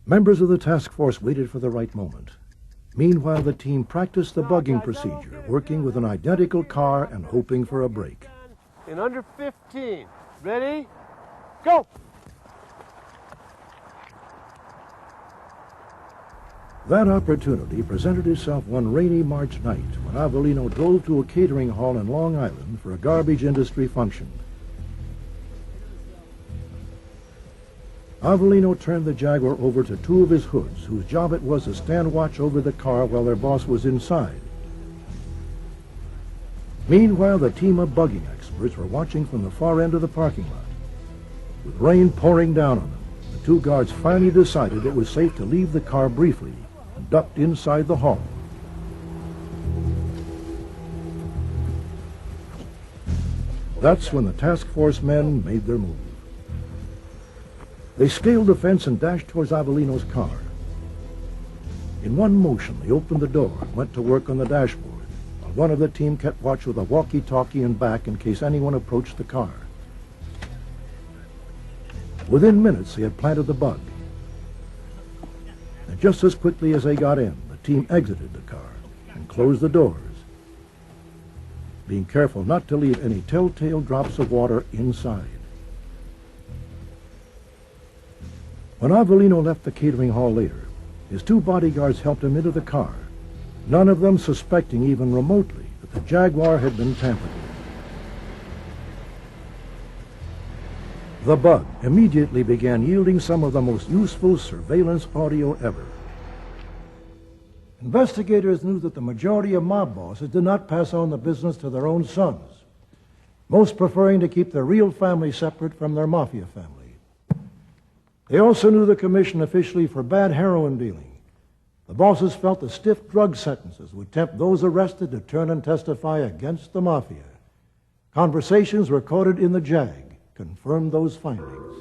Members of the task force waited for the right moment. Meanwhile, the team practiced the bugging procedure, working with an identical car and hoping for a break. In under 15. Ready? Go! That opportunity presented itself one rainy March night when Avellino drove to a catering hall in Long Island for a garbage industry function. Avellino turned the Jaguar over to two of his hoods, whose job it was to stand watch over the car while their boss was inside. Meanwhile, the team of bugging experts were watching from the far end of the parking lot. With rain pouring down on them, the two guards finally decided it was safe to leave the car briefly and ducked inside the hall. That's when the task force men made their move. They scaled the fence and dashed towards Avellino's car. In one motion, they opened the door and went to work on the dashboard, while one of the team kept watch with a walkie-talkie in back in case anyone approached the car. Within minutes, they had planted the bug. And just as quickly as they got in, the team exited the car and closed the doors, being careful not to leave any telltale drops of water inside. When Avellino left the catering hall later, his two bodyguards helped him into the car, none of them suspecting even remotely that the Jaguar had been tampered with. The bug immediately began yielding some of the most useful surveillance audio ever. Investigators knew that the majority of mob bosses did not pass on the business to their own sons, most preferring to keep their real family separate from their mafia family. They also knew the commission officially forbade heroin dealing. The bosses felt the stiff drug sentences would tempt those arrested to turn and testify against the mafia. Conversations recorded in the JAG confirmed those findings.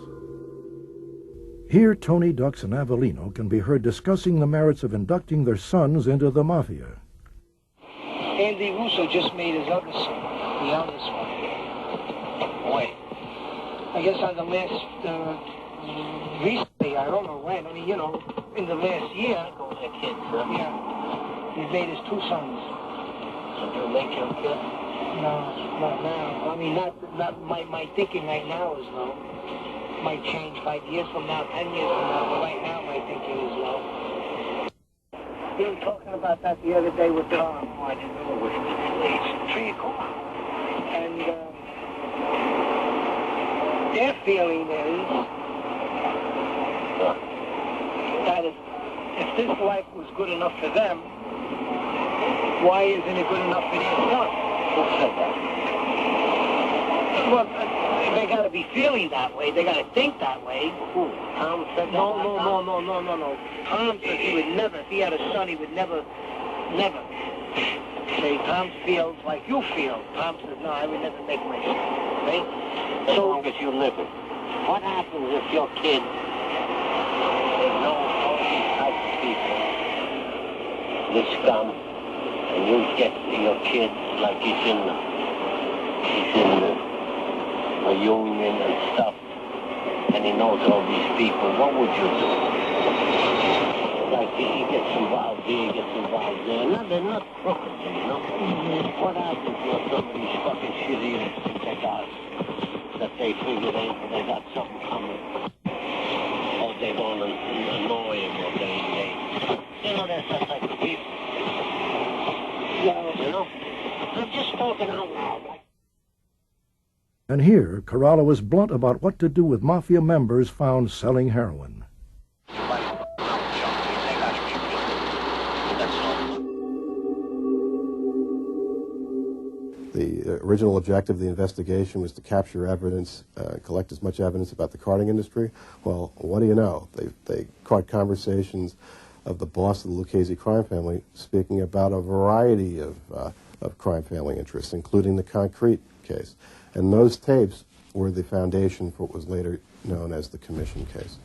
Here, Tony, Dux, and Avellino can be heard discussing the merits of inducting their sons into the mafia. Andy Russo just made his other son, the eldest one. Boy, I guess on the last, recently, I don't know when, I mean, you know, in the last year. Those are kids, huh? Yeah, he's made his two sons. So you'll make your kid? No, not now. I mean, not my thinking right now is no. Might change 5 years from now, 10 years from now, but right now my thinking is no. We were talking about that the other day with Tom. Oh, I didn't know it was this 3 o'clock. And their feeling is that if this life was good enough for them, why isn't it good enough for their son? Who said that? Well, they got to be feeling that way. They got to think that way. Who? Tom said that? No. Tom said he would never, if he had a son, he would never say, Tom feels like you feel. Tom says, no, I would never make my son. Right? As long as you live it. What happens if your kid knows all these types of people, this scum, and you get your kid like he's in a union and stuff, and he knows all these people, what would you do? Like he gets involved here, he gets involved there. No, they're not crooked, you know? What happens if some of these fucking shitty think they got, that they figure they got something coming? Or they want to annoy him, or they you know, there's that type of people. Yeah, you know? I'm just talking out loud. And here, Corallo was blunt about what to do with mafia members found selling heroin. The original objective of the investigation was to capture evidence, collect as much evidence about the carting industry. Well, what do you know? They caught conversations of the boss of the Lucchese crime family speaking about a variety of crime family interests, including the concrete case. And those tapes were the foundation for what was later known as the Commission case.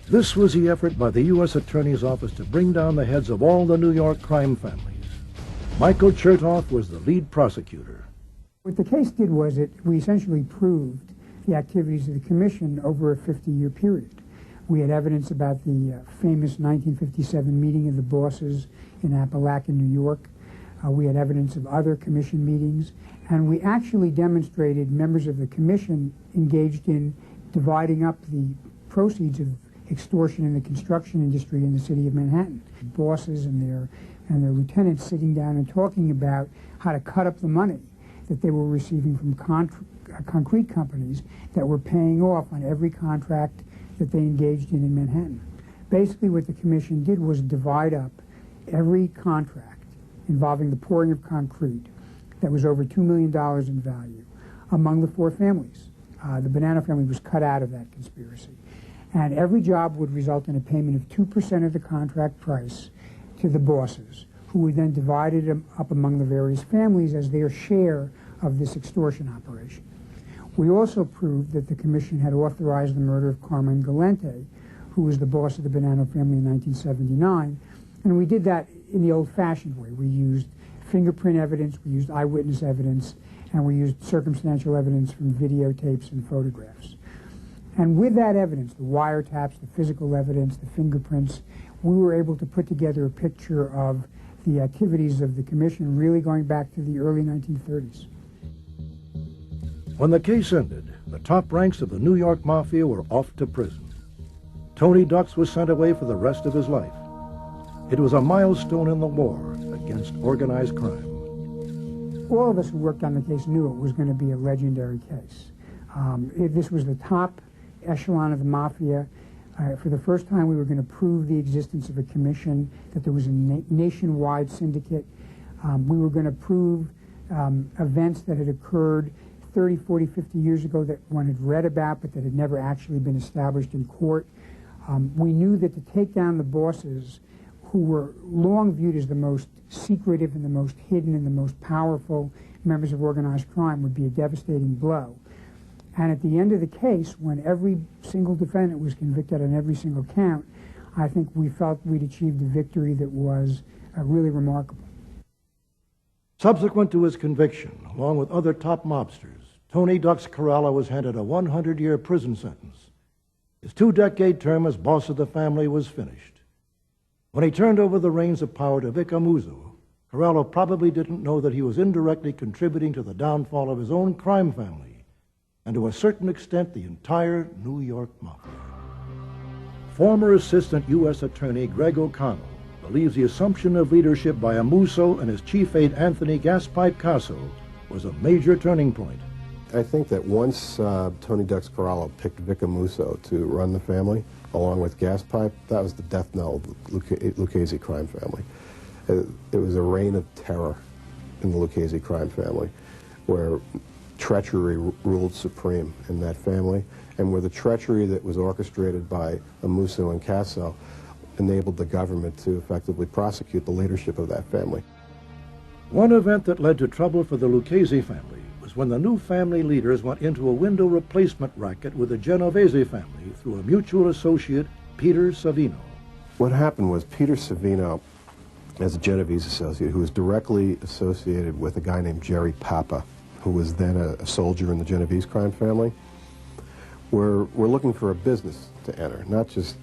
This was the effort by the U.S. Attorney's Office to bring down the heads of all the New York crime families. Michael Chertoff was the lead prosecutor. What the case did was we essentially proved the activities of the Commission over a 50-year period. We had evidence about the famous 1957 meeting of the bosses in Appalachia, New York. We had evidence of other commission meetings, and we actually demonstrated members of the commission engaged in dividing up the proceeds of extortion in the construction industry in the city of Manhattan. Bosses and their lieutenants sitting down and talking about how to cut up the money that they were receiving from concrete companies that were paying off on every contract that they engaged in Manhattan. Basically what the commission did was divide up every contract involving the pouring of concrete that was over $2 million in value among the four families. The Bonanno family was cut out of that conspiracy. And every job would result in a payment of 2% of the contract price to the bosses, who would then divide it up among the various families as their share of this extortion operation. We also proved that the commission had authorized the murder of Carmen Galante, who was the boss of the Bonanno family in 1979, and we did that in the old-fashioned way. We used fingerprint evidence, we used eyewitness evidence, and we used circumstantial evidence from videotapes and photographs. And with that evidence, the wiretaps, the physical evidence, the fingerprints, we were able to put together a picture of the activities of the commission really going back to the early 1930s. When the case ended, the top ranks of the New York Mafia were off to prison. Tony Ducks was sent away for the rest of his life. It was a milestone in the war against organized crime. All of us who worked on the case knew it was going to be a legendary case. This was the top echelon of the Mafia. For the first time, we were going to prove the existence of a commission, that there was a nationwide syndicate. We were going to prove events that had occurred 30, 40, 50 years ago that one had read about but that had never actually been established in court. We knew that to take down the bosses, who were long viewed as the most secretive and the most hidden and the most powerful members of organized crime, would be a devastating blow. And at the end of the case, when every single defendant was convicted on every single count, I think we felt we'd achieved a victory that was really remarkable. Subsequent to his conviction, along with other top mobsters, Tony Ducks Corralo was handed a 100-year prison sentence. His 2-decade term as boss of the family was finished. When he turned over the reins of power to Vic Amuzzo, Corralo probably didn't know that he was indirectly contributing to the downfall of his own crime family, and to a certain extent the entire New York Mafia. Former Assistant U.S. Attorney Greg O'Connell believes the assumption of leadership by Amuzzo and his chief aide Anthony Gaspipe Casso was a major turning point. I think that once Tony Ducks Corralo picked Vic Amuzzo to run the family, along with Gaspipe, that was the death knell of the Lucchese crime family. It was a reign of terror in the Lucchese crime family, where treachery ruled supreme in that family, and where the treachery that was orchestrated by Amuzzo and Casso enabled the government to effectively prosecute the leadership of that family. One event that led to trouble for the Lucchese family was when the new family leaders went into a window replacement racket with the Genovese family through a mutual associate, Peter Savino. What happened was Peter Savino, as a Genovese associate, who was directly associated with a guy named Jerry Papa, who was then a soldier in the Genovese crime family, were looking for a business to enter, not just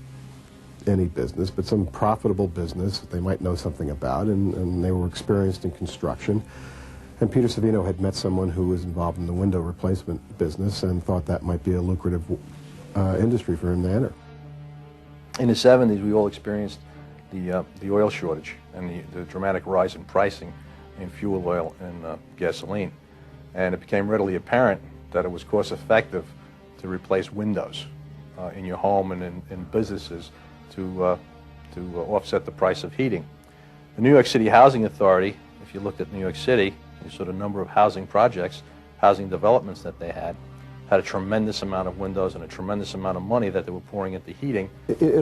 any business, but some profitable business that they might know something about, and they were experienced in construction. And Peter Savino had met someone who was involved in the window replacement business and thought that might be a lucrative industry for him to enter. In the 70s, we all experienced the oil shortage and the dramatic rise in pricing in fuel oil and gasoline. And it became readily apparent that it was cost-effective to replace windows in your home and in businesses to offset the price of heating. The New York City Housing Authority, if you looked at New York City, you saw the number of housing projects, housing developments that they had a tremendous amount of windows and a tremendous amount of money that they were pouring into heating. It